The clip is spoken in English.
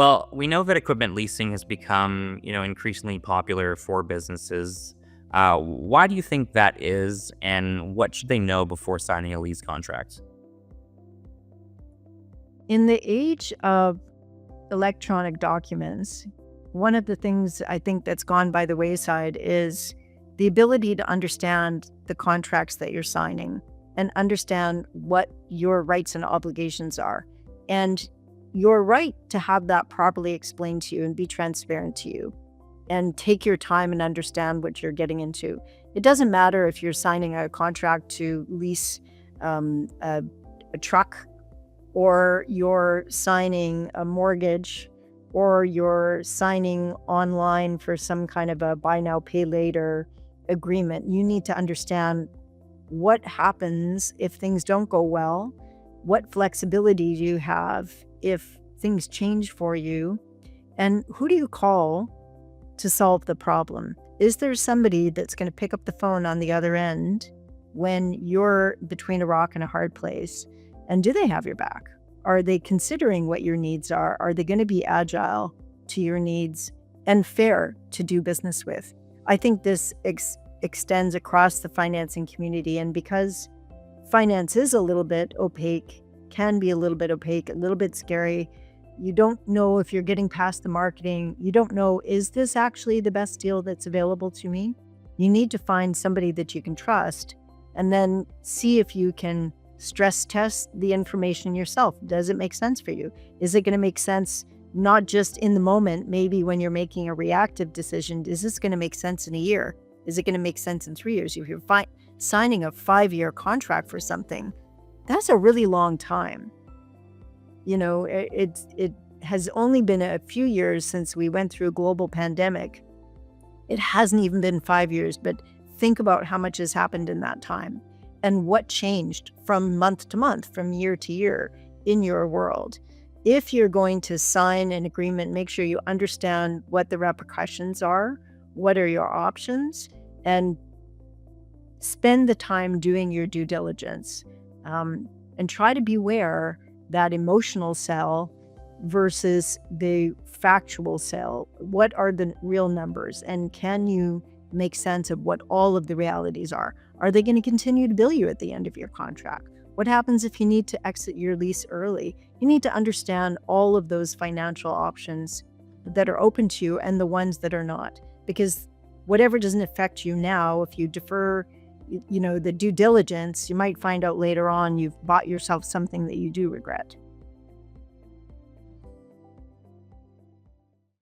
Well, we know that equipment leasing has become, increasingly popular for businesses. Why do you think that is, and what should they know before signing a lease contract? In the age of electronic documents, one of the things I think that's gone by the wayside is the ability to understand the contracts that you're signing and understand what your rights and obligations are. And you're right to have that properly explained to you and be transparent to you and take your time and understand what you're getting into. It doesn't matter if you're signing a contract to lease a truck, or you're signing a mortgage, or you're signing online for some kind of a buy now, pay later agreement. You need to understand what happens if things don't go well, what flexibility do you have if things change for you, and who do you call to solve the problem? Is there somebody that's going to pick up the phone on the other end when you're between a rock and a hard place? And do they have your back? Are they considering what your needs are? Are they going to be agile to your needs and fair to do business with? I think this extends across the financing community. And because finance is a little bit opaque, can be a little bit opaque, a little bit scary, you don't know if you're getting past the marketing. You don't know, is this actually the best deal that's available to me? You need to find somebody that you can trust and then see if you can stress test the information yourself. Does it make sense for you? Is it going to make sense not just in the moment, maybe when you're making a reactive decision? Is this going to make sense in a year? Is it going to make sense in 3 years? If you're signing a 5-year contract for something, that's a really long time. It has only been a few years since we went through a global pandemic. It hasn't even been 5 years, but think about how much has happened in that time and what changed from month to month, from year to year in your world. If you're going to sign an agreement, make sure you understand what the repercussions are, what are your options, and spend the time doing your due diligence. And try to beware that emotional sell versus the factual sell. What are the real numbers? And can you make sense of what all of the realities are? Are they going to continue to bill you at the end of your contract? What happens if you need to exit your lease early? You need to understand all of those financial options that are open to you and the ones that are not. Because whatever doesn't affect you now, if you defer the due diligence, you might find out later on you've bought yourself something that you do regret.